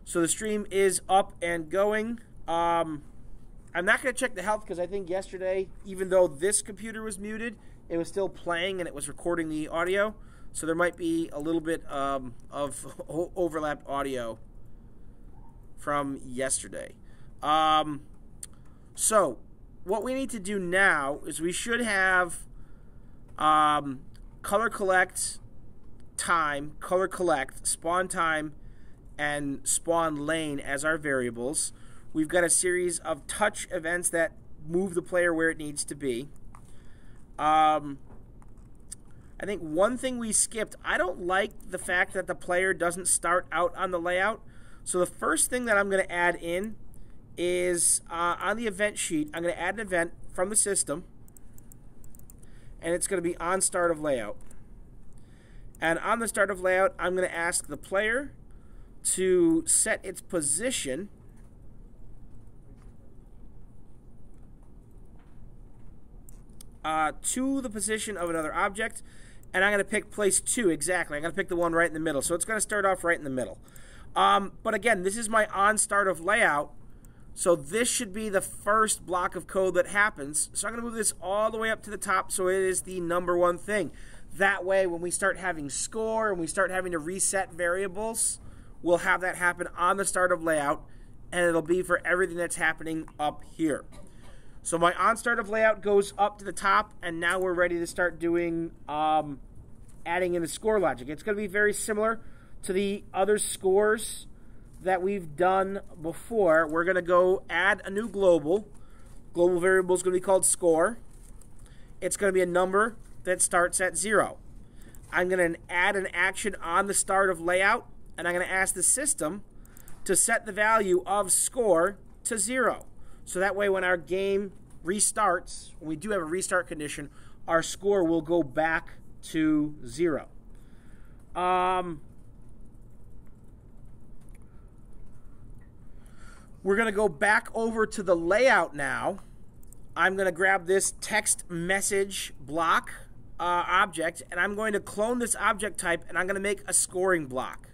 So the stream is up and going. I'm not going to check the health because I think yesterday, even though this computer was muted, it was still playing and it was recording the audio. So there might be a little bit of overlapped audio from yesterday. So what we need to do now is we should have color collect time, color collect, spawn time, and spawn lane as our variables. We've got a series of touch events that move the player where it needs to be. I think one thing we skipped, I don't like the fact that the player doesn't start out on the layout. So the first thing that I'm going to add in is on the event sheet, I'm going to add an event from the system, and it's going to be on start of layout. And on the start of layout, I'm going to ask the player to set its position to the position of another object, and I'm going to pick place 2 exactly. I'm going to pick the one right in the middle. So it's going to start off right in the middle. But again, this is my on start of layout, so this should be the first block of code that happens. So I'm going to move this all the way up to the top so it is the number one thing. That way, when we start having score and we start having to reset variables, we'll have that happen on the start of layout, and it'll be for everything that's happening up here. So my on start of layout goes up to the top, and now we're ready to start doing adding in the score logic. It's going to be very similar to the other scores that we've done before. We're going to go add a new global. Global variable is going to be called score. It's going to be a number that starts at 0. I'm going to add an action on the start of layout, and I'm going to ask the system to set the value of score to 0. So that way when our game restarts, when we do have a restart condition, our score will go back to 0. We're going to go back over to the layout now. I'm going to grab this text message block object, and I'm going to clone this object type, and I'm going to make a scoring block.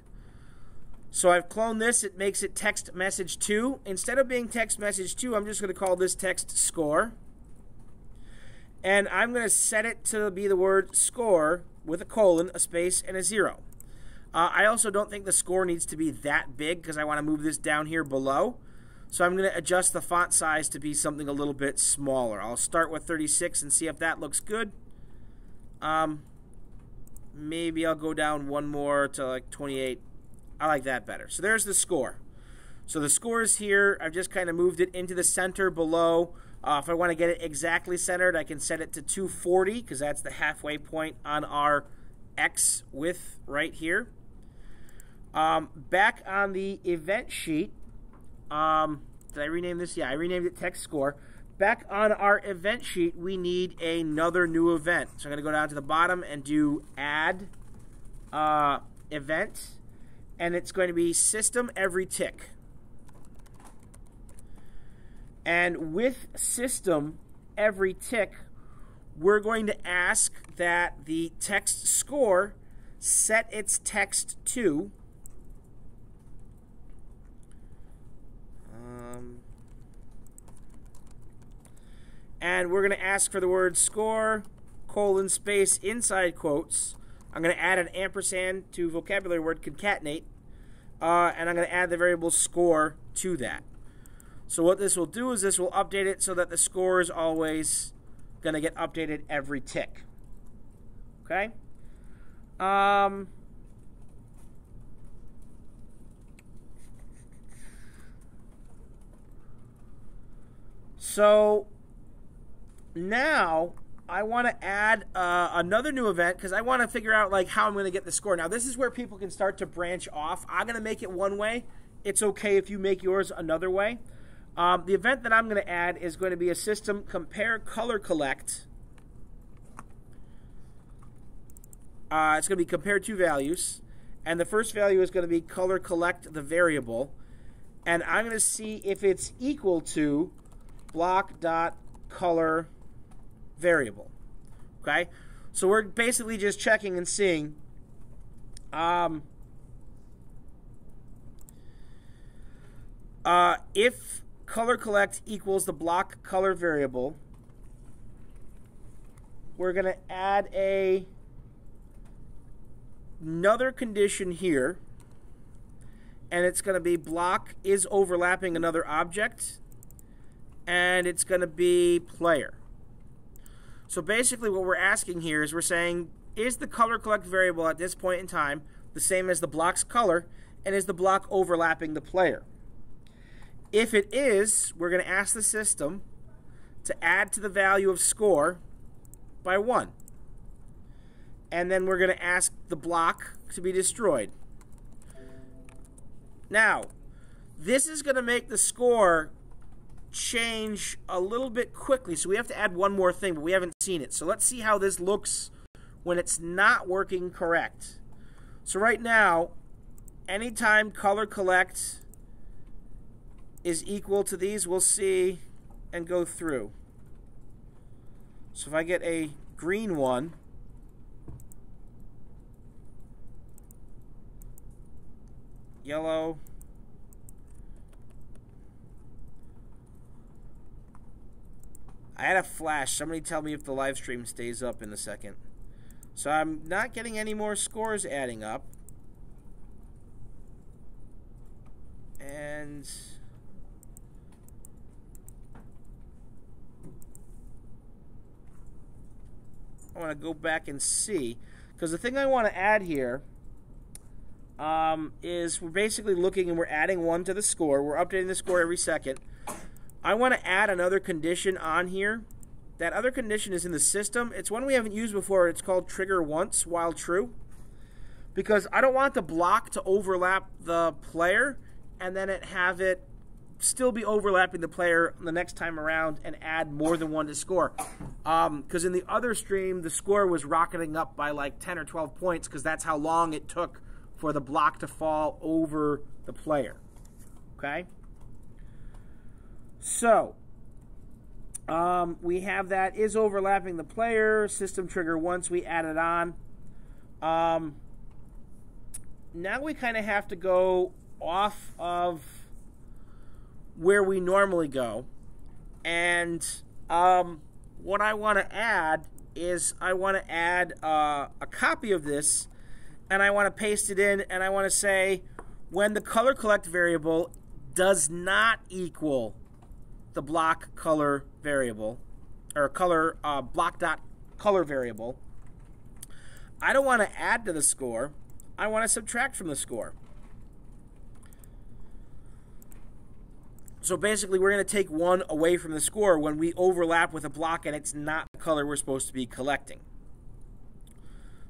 So I've cloned this. It makes it text message 2. Instead of being text message 2, I'm just going to call this text score. And I'm going to set it to be the word score with a colon, a space, and a 0. I also don't think the score needs to be that big because I want to move this down here below. So I'm going to adjust the font size to be something a little bit smaller. I'll start with 36 and see if that looks good. Maybe I'll go down one more to like 28. I like that better. So there's the score. So the score is here. I've just kind of moved it into the center below. If I want to get it exactly centered, I can set it to 240 because that's the halfway point on our X width right here. Back on the event sheet, did I rename this? Yeah, I renamed it text score. Back on our event sheet, we need another new event. So I'm going to go down to the bottom and do add event. And it's going to be system every tick. And with system every tick, we're going to ask that the text score set its text to and we're going to ask for the word score, colon, space, inside quotes. I'm going to add an ampersand to vocabulary word concatenate, and I'm going to add the variable score to that. So what this will do is this will update it so that the score is always going to get updated every tick. Okay? So now I want to add another new event because I want to figure out like how I'm going to get the score. Now this is where people can start to branch off. I'm going to make it one way. It's okay if you make yours another way. The event that I'm going to add is going to be a system compare color collect. It's going to be compare two values, and the first value is going to be color collect the variable, and I'm going to see if it's equal to block.color variable. Okay, so we're basically just checking and seeing If color collect equals the block color variable, we're going to add another condition here, and it's going to be block is overlapping another object, and it's going to be player. So basically what we're asking here is we're saying, is the color collect variable at this point in time the same as the block's color, and is the block overlapping the player? If it is, we're going to ask the system to add to the value of score by 1. And then we're going to ask the block to be destroyed. Now, this is going to make the score change a little bit quickly, so we have to add one more thing, but we haven't seen it. So let's see how this looks when it's not working correct. So right now, anytime color collect is equal to these, we'll see and go through. So if I get a green one, yellow, I had a flash. Somebody tell me if the live stream stays up in a second. So I'm not getting any more scores adding up. And I want to go back and see, because the thing I want to add here is we're basically looking and we're adding 1 to the score. We're updating the score every second. I want to add another condition on here. That other condition is in the system. It's one we haven't used before. It's called trigger once while true, because I don't want the block to overlap the player and then have it still be overlapping the player the next time around and add more than 1 to score. Because in the other stream, the score was rocketing up by like 10 or 12 points because that's how long it took for the block to fall over the player. Okay? So, we have that is overlapping the player, system trigger once we add it on. Now we kind of have to go off of where we normally go. And what I want to add is I want to add a copy of this, and I want to paste it in, and I want to say when the color collect variable does not equal the block color variable, or color block dot color variable, I don't want to add to the score. I want to subtract from the score. So basically, we're going to take 1 away from the score when we overlap with a block and it's not the color we're supposed to be collecting.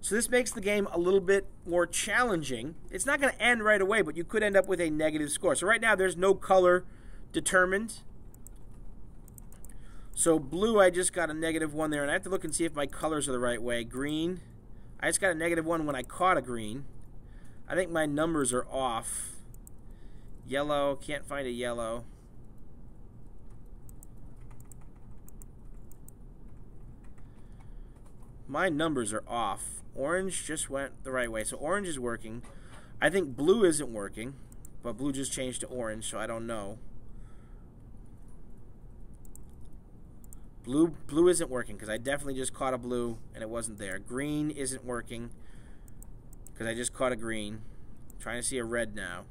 So this makes the game a little bit more challenging. It's not going to end right away, but you could end up with a negative score. So right now, there's no color determined. So blue, I just got a -1 there, and I have to look and see if my colors are the right way. Green, I just got a -1 when I caught a green. I think my numbers are off. Yellow, can't find a yellow. My numbers are off. Orange just went the right way, so orange is working. I think blue isn't working, but blue just changed to orange, so I don't know. Blue isn't working because I definitely just caught a blue and it wasn't there. Green isn't working because I just caught a green. I'm trying to see a red now.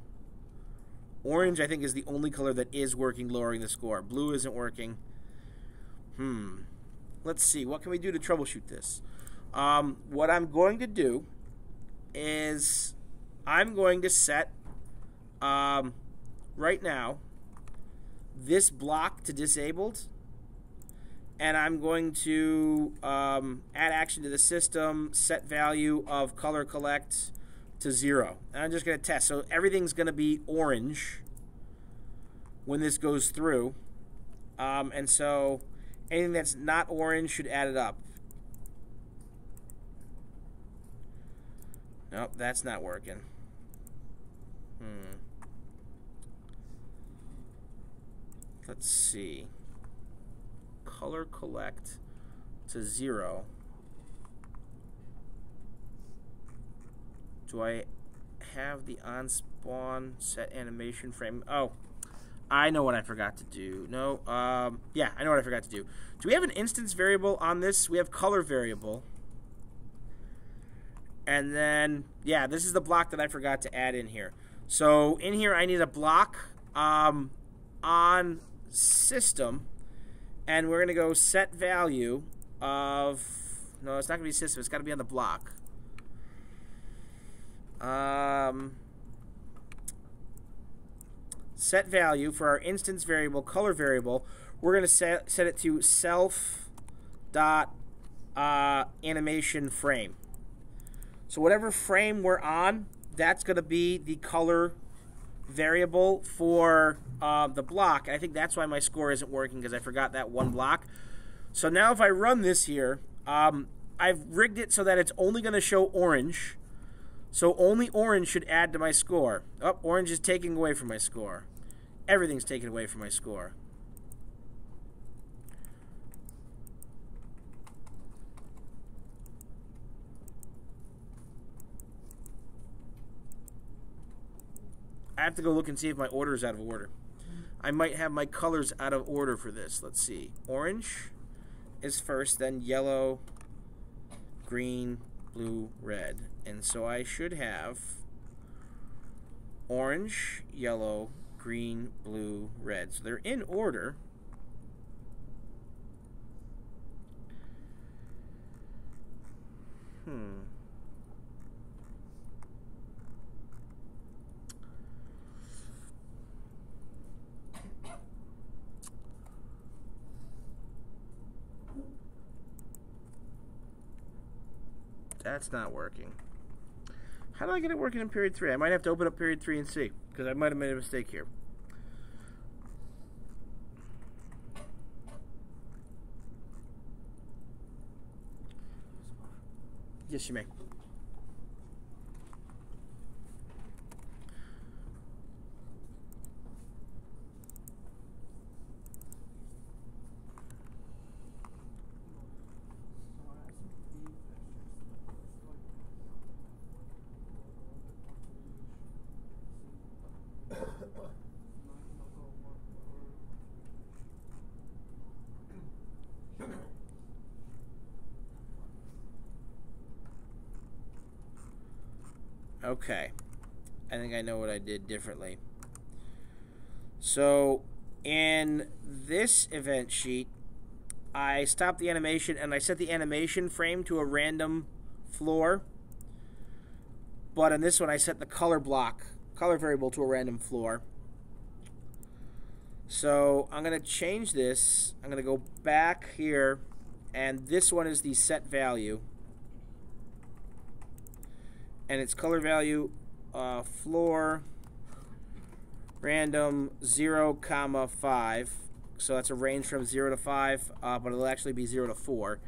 Orange, I think, is the only color that is working, lowering the score. Blue isn't working. Let's see. What can we do to troubleshoot this? What I'm going to do is I'm going to set, right now, this block to disabled. And I'm going to add action to the system, set value of color collect to 0. And I'm just going to test. So everything's going to be orange when this goes through. And so anything that's not orange should add it up. Nope, that's not working. Let's see. Color collect to 0. Do I have the on spawn set animation frame? Oh, I know what I forgot to do. No, yeah, I know what I forgot to do. Do we have an instance variable on this? We have color variable. And then, yeah, this is the block that I forgot to add in here. So in here, I need a block on system. And we're going to go set value of, no, it's not going to be system. It's got to be on the block. Set value for our instance variable, color variable. We're going to set it to self dot animation frame. So whatever frame we're on, that's going to be the color variable for the block. And I think that's why my score isn't working, because I forgot that one block. So now if I run this here, I've rigged it so that it's only going to show orange. So only orange should add to my score. Oh, orange is taking away from my score. Everything's taken away from my score. I have to go look and see if my order is out of order. I might have my colors out of order for this. Let's see. Orange is first, then yellow, green, blue, red. And so I should have orange, yellow, green, blue, red. So they're in order. That's not working. How do I get it working in period 3? I might have to open up period 3 and see, because I might have made a mistake here. Yes, you may. Okay, I think I know what I did differently. So in this event sheet, I stopped the animation and I set the animation frame to a random floor. But in this one, I set the color variable to a random floor. So I'm going to change this. I'm going to go back here, and this one is the set value. And it's color value floor random 0, 5. So that's a range from 0 to 5, but it'll actually be 0 to 4.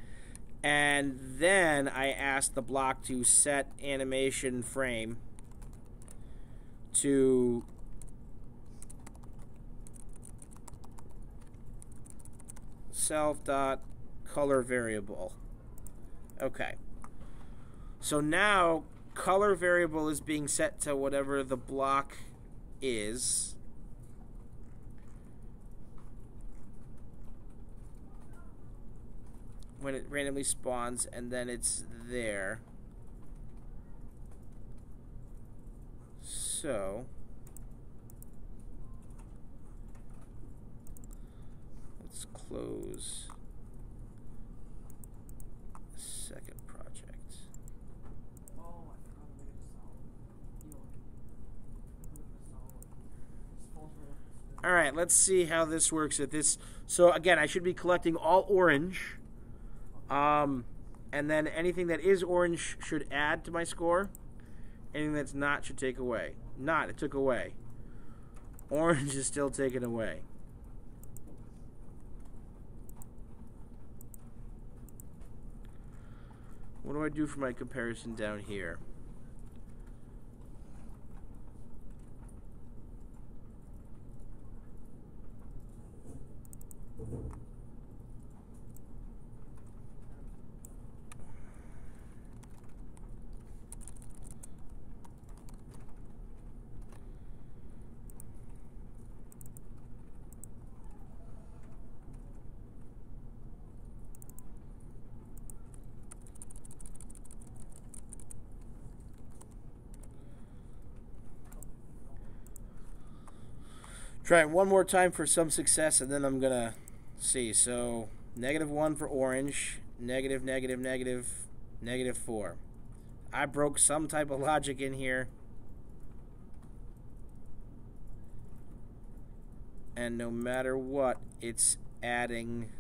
And then I asked the block to set animation frame to self.color variable. Okay. So now color variable is being set to whatever the block is. When it randomly spawns, and then it's there. So let's close the second project. All right, let's see how this works at this. So again, I should be collecting all orange. And then anything that is orange should add to my score. Anything that's not should take away. Not, it took away. Orange is still taken away. What do I do for my comparison down here? Try it one more time for some success, and then I'm going to see. So, -1 for orange, negative, negative, negative, -4. I broke some type of logic in here. And no matter what, it's adding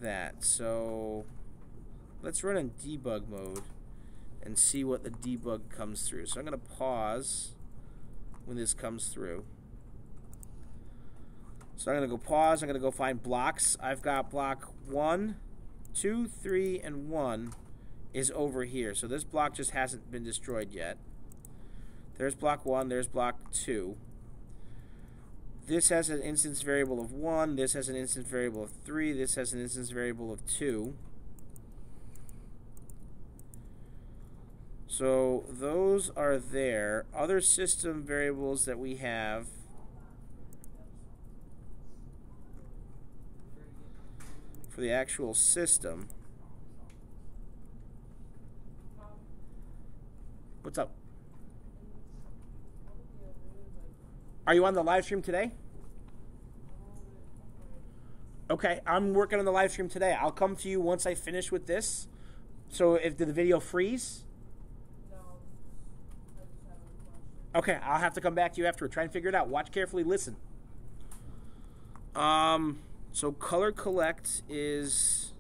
that. So, let's run in debug mode and see what the debug comes through. So I'm going to pause when this comes through. So I'm going to go pause. I'm going to go find blocks. I've got block 1, 2, 3, and 1 is over here. So this block just hasn't been destroyed yet. There's block 1. There's block 2. This has an instance variable of 1. This has an instance variable of 3. This has an instance variable of 2. So those are there. Other system variables that we have for the actual system. What's up? Are you on the live stream today? Okay, I'm working on the live stream today. I'll come to you once I finish with this. So if did the video freeze? Okay, I'll have to come back to you afterward. Try and figure it out. Watch carefully. Listen. So color collect is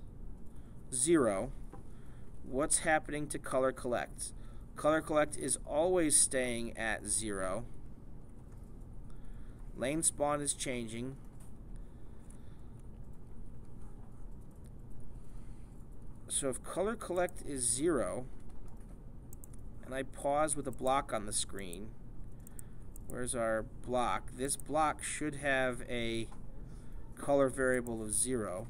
0. What's happening to color collect? Color collect is always staying at 0. Lane spawn is changing. So if color collect is 0, and I pause with a block on the screen, where's our block? This block should have a color variable of 0.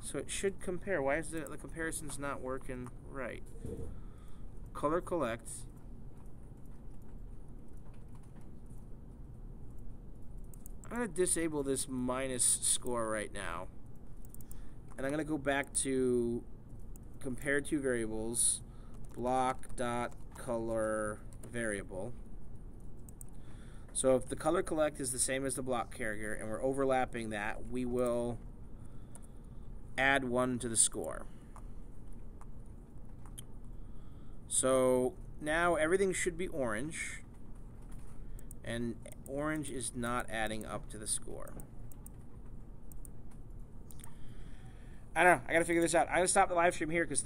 So it should compare. Why is the comparison's not working right? Color collect. I'm going to disable this minus score right now. And I'm going to go back to compare two variables, block.color variable. So if the color collect is the same as the block character and we're overlapping that, we will add 1 to the score. So now everything should be orange, and orange is not adding up to the score. I don't know. I got to figure this out. I'm going to stop the live stream here because